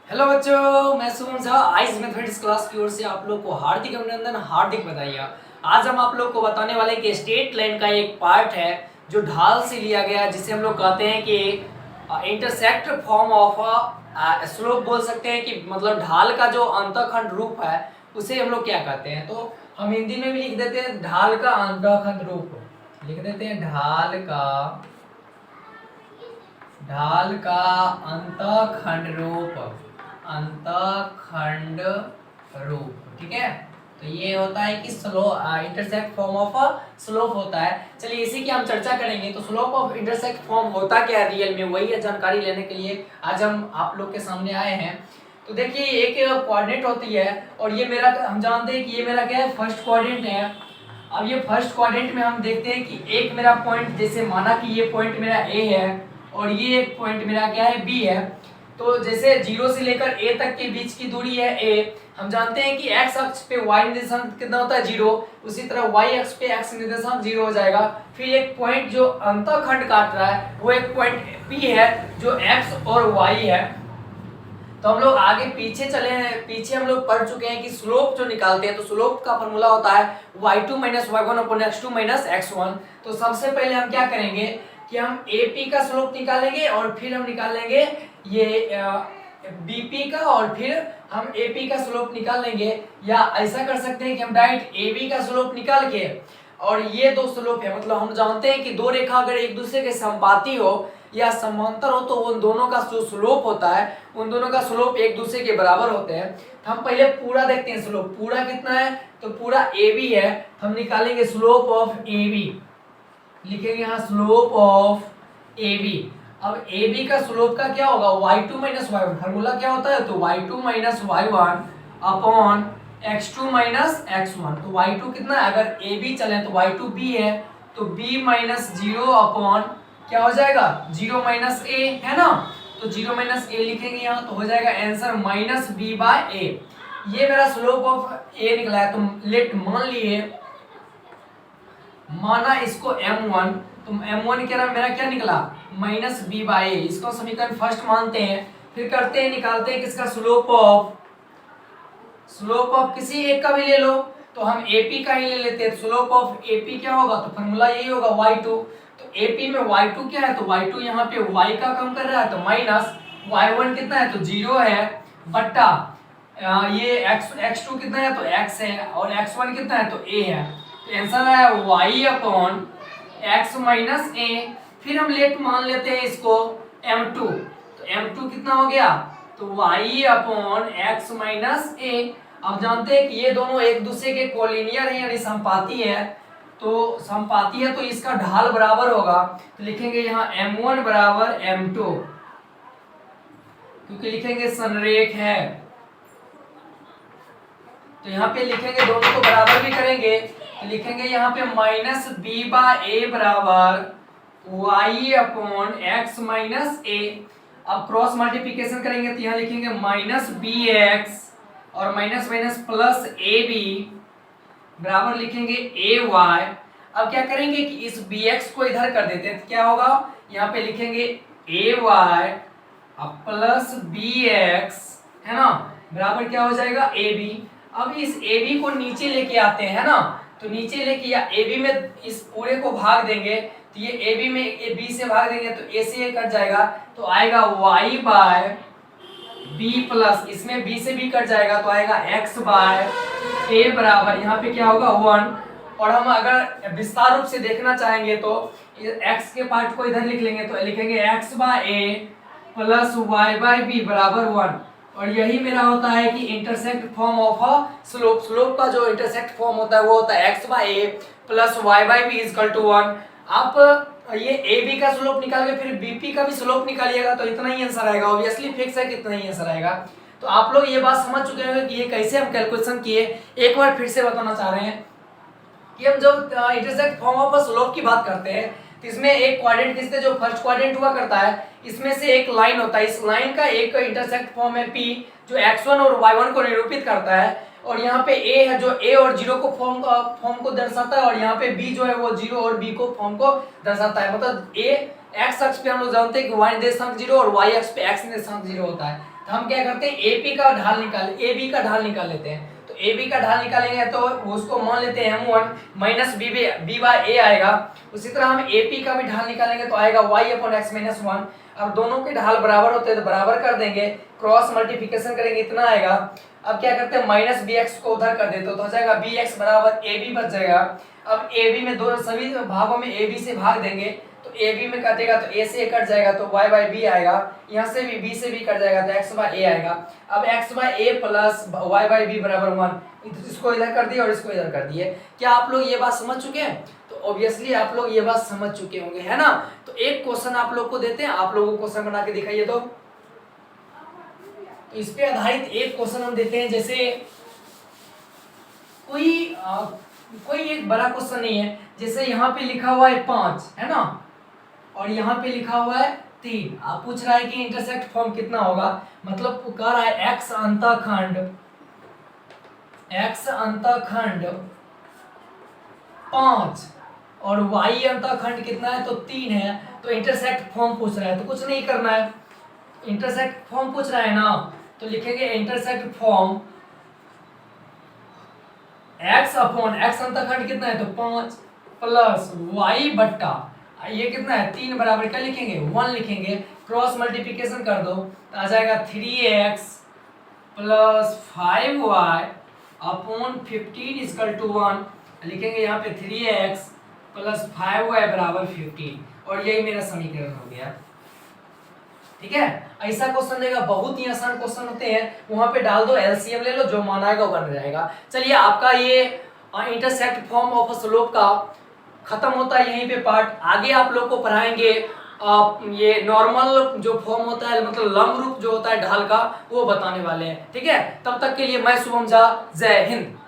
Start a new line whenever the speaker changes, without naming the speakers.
Hello बच्चों, मैं Shubham Jha ice mathematics class की ओर से आप लोग को हार्दिक अभिनंदन, हार्दिक बधाइयाँ। आज हम आप लोग को बताने वाले हैं कि स्ट्रेट लाइन का एक पार्ट है जो ढाल से लिया गया है, जिसे हम लोग कहते हैं कि इंटरसेक्ट फॉर्म ऑफ स्लोप बोल सकते हैं कि मतलब ढाल का जो अंतःखंड रूप है उसे हम लोग क्या कहते हैं। तो हम हिंदी में भी लिख देते हैं ढाल का अंतःखंड रूप, लिख देते हैं ढाल का अंतःखंड रूप, अंतःखंड रूप। ठीक है, तो ये होता है कि इंटरसेक्ट फॉर्म ऑफ स्लोप होता है। चलिए इसी की हम चर्चा करेंगे। तो स्लोप ऑफ इंटरसेक्ट फॉर्म होता क्या है रियल में, वही है जानकारी लेने के लिए आज हम आप लोग के सामने आए हैं। तो देखिए एक कोऑर्डिनेट होती है और ये मेरा, हम जानते हैं कि ये मेरा क्या है, फर्स्ट कोऑर्डिनेट है। अब ये फर्स्ट क्वाड्रेंट में हम देखते हैं कि एक मेरा पॉइंट, जैसे माना कि ये पॉइंट मेरा ए है और ये एक पॉइंट मेरा क्या है, बी है। तो जैसे 0 से लेकर ए तक के बीच की दूरी है ए, हम जानते हैं कि एक्स अक्ष पे वाई निर्देशांक कितना होता है 0, उसी तरह वाई अक्ष पे एक्स निर्देशांक 0 हो जाएगा। फिर एक पॉइंट जो अंतःखंड काट रहा है वो एक पॉइंट पी है जो एक्स और वाई है। तो हम लोग आगे पीछे चले हैं, पीछे हम लोग पढ़ चुके हैं कि स्लोप जो निकालते हैं तो स्लोप का फॉर्मूला होता है y2 minus y1 upon x2 minus x1। तो सबसे पहले हम क्या करेंगे कि हम AP का स्लोप निकालेंगे और फिर हम निकालेंगे ये BP का, और फिर हम AP का स्लोप निकाल लेंगे। या ऐसा कर सकते हैं कि हम डायरेक्ट AB का स्लोप निकाल के, और ये दो स्लोप है, मतलब हम जानते हैं कि दो रेखा अगर एक दूसरे के संपाती हो या समांतर हो तो उन दोनों का जो स्लोप होता है उन दोनों का स्लोप एक दूसरे के बराबर होते हैं। तो हम पहले पूरा देखते हैं, स्लोप पूरा कितना है, तो पूरा AB है। हम निकालेंगे स्लोप ऑफ AB, लिखेंगे यहाँ स्लोप ऑफ AB। अब AB का स्लोप का क्या होगा, y2 माइनस y1, फार्मूला क्या होता है, तो y2 minus y1 upon x2 minus x1। तो y2 कितना है, अगर AB चले तो y2 b है, तो b माइनस 0 अपॉन क्या हो जाएगा, 0 माइनस a है ना। तो 0 माइनस a लिखेंगे यहाँ, तो हो जाएगा answer minus b by a। ये मेरा स्लोप ऑफ a निकला है। तो लेट मान लिए, माना इसको m1, तो m1 क्या मेरा क्या निकला, माइनस बी बाई ए। इसको समीकरण फर्स्ट मानते हैं, फिर करते हैं निकालते हैं किसका, स्लोप ऑफ किसी एक का भी ले लो। तो हम AP का ही ले लेते हैं। स्लोप ऑफ AP क्या होगा, तो फॉर्मूला यही होगा y2। तो AP में y2 क्या है, तो y2 यहाँ पे y का कम कर रहा है तो माइनस, y1 कितना है तो 0 है, बट्टा ये x2 कितना है तो x है, और x1 कितना है तो a है। तो आंसर है y upon x minus a। फिर हम लेट मान लेते हैं इसको m2। तो m2 कितना हो गया, तो y upon x minus a। अब जानते हैं कि ये दोनों एक दूसरे के कोलिनियर है यानी समपाती है। तो समपाती है तो इसका ढाल बराबर होगा, तो लिखेंगे यहाँ m1 बराबर m2, क्योंकि लिखेंगे संरेख है। तो यहाँ पे लिखेंगे, दोनों को बराबर भी करेंगे तो लिखेंगे यहाँ पे माइनस बी बाय ए बराबर y upon x minus a. अब क्रॉस मल्टीप्लिकेशन करेंगे तो यहाँ लिखेंगे माइनस बी एक्स और minus minus plus a b बराबर लिखेंगे ए वाई। अब क्या करेंगे कि इस बी एक्स को इधर कर देते हैं, तो क्या होगा, यहाँ पे लिखेंगे ए वाई अब प्लस बी एक्स है ना, बराबर क्या हो जाएगा ए बी। अब इस ए बी को नीचे लेके आते हैं ना, तो नीचे लेके या ए बी में इस पूरे को भाग देंगे, तो ये ए बी में ए बी से भाग देंगे तो ए से ए कट जाएगा, तो आएगा y बाय बी प्लस, इसमें b से b कट जाएगा तो आएगा x बाय a बराबर यहाँ पे क्या होगा 1। और हम अगर विस्तार रूप से देखना चाहेंगे तो x के पार्ट को इधर लिख लेंगे, तो लिखेंगे x by a plus y by b बराबर 1। और यही मेरा होता है कि intersect form of a slope. Slope का जो इंटरसेक्ट फॉर्म होता है वो होता है x by a plus y by b equal to 1। आप ये ए बी का स्लोप निकाल के फिर बीपी का भी स्लोप निकालिएगा तो इतना ही आंसर आएगा, ऑब्वियसली फिक्स है कि इतना ही आंसर आएगा। तो आप लोग ये बात समझ चुके होंगे कि ये कैसे हम कैलकुलेशन किए। एक बार फिर से बताना चाह रहे हैं कि हम जब इंटरसेक्ट फॉर्म ऑफ स्लोप की बात करते हैं तो इसमें एक क्वाड्रेंट किसके, जो फर्स्ट क्वाड्रेंट हुआ करता है इसमें से एक लाइन होता है, इस लाइन का एक इंटरसेक्ट फॉर्म है P जो x1 और y1 को निरूपित करता है। और यहाँ पे a है जो a और 0 को फॉर्म को दर्शाता है, और यहाँ पे b जो है वो 0 और b को फॉर्म को दर्शाता है। मतलब a x अक्ष पे हम लोग जानते हैं कि y निर्देशांक 0 और y अक्ष पे x निर्देशांक 0 होता है। तो हम क्या करते हैं एपी का ढाल निकाल एबी का ढाल निकाल लेते हैं। तो एबी का ढाल निकालेंगे तो उसको मान लेते हैं m1 माइनस बी बाय ए आएगा। उसी तरह हम एपी का भी ढाल निकालेंगे तो आएगा y अपॉन एक्स माइनस 1। अब दोनों के ढाल बराबर होते हैं तो बराबर कर देंगे, क्रॉस मल्टीप्लिकेशन करेंगे इतना आएगा। अब क्या करते हैं माइनस बी एक्स को उधर कर देते हो तो हो जाएगा बी एक्स बराबर ए बी बच जाएगा। अब ए बी में दोनों सभी भागों में ए बी से भाग देंगे तो ए बी में कटेगा तो ए से ए कट जाएगा तो y बाई बी आएगा, यहाँ से भी b से b कट जाएगा तो x बाई ए आएगा। अब x by a plus y by b बराबर 1, इसको इधर कर दिए और इसको इधर कर दिए। क्या आप लोग ये बात समझ चुके हैं? तो ऑब्वियसली आप लोग ये बात समझ चुके होंगे, है ना। तो एक क्वेश्चन आप लोग को देते हैं, आप लोगों को क्वेश्चन बना के दिखाइए। तो इस पे आधारित एक क्वेश्चन हम देते हैं, जैसे कोई एक बड़ा क्वेश्चन नहीं है, जैसे यहाँ पे लिखा हुआ है 5 है ना, और यहाँ पे लिखा हुआ है 3। आप पूछ रहा है कि इंटरसेक्ट फॉर्म कितना होगा, मतलब कह रहा है x अंतःखंड 5 और y अंतःखंड कितना है तो 3 है। तो इंटरसेक्ट फॉर्म पूछ रहा है, तो कुछ नहीं करना है, इंटरसेक्ट फॉर्म पूछ रहा है ना, तो लिखेंगे intersect form x upon x अंतःखंड कितना है तो 5 प्लस y बट्टा ये कितना है 3 बराबर क्या लिखेंगे 1 लिखेंगे, क्रॉस मल्टीप्लिकेशन कर दो तो आ जाएगा 3x plus 5y upon 15 equal to 1। लिखेंगे यहाँ पे 3x प्लस 5y बराबर 15 और यही मेरा समीकरण हो गया। ठीक है, ऐसा क्वेश्चन देगा, बहुत ही आसान क्वेश्चन होते हैं, वहां पे डाल दो एलसीएम ले लो, जो मान आएगा वो बन जाएगा। चलिए आपका ये intersect form of a slope का खत्म होता है यहीं पे पार्ट। आगे आप लोग को पढ़ाएंगे ये नॉर्मल जो फॉर्म होता है, मतलब लंब रूप जो होता है ढाल का, वो बताने वाले हैं। ठीक है, तब तक के लिए मैं शुभम झा, जय हिंद।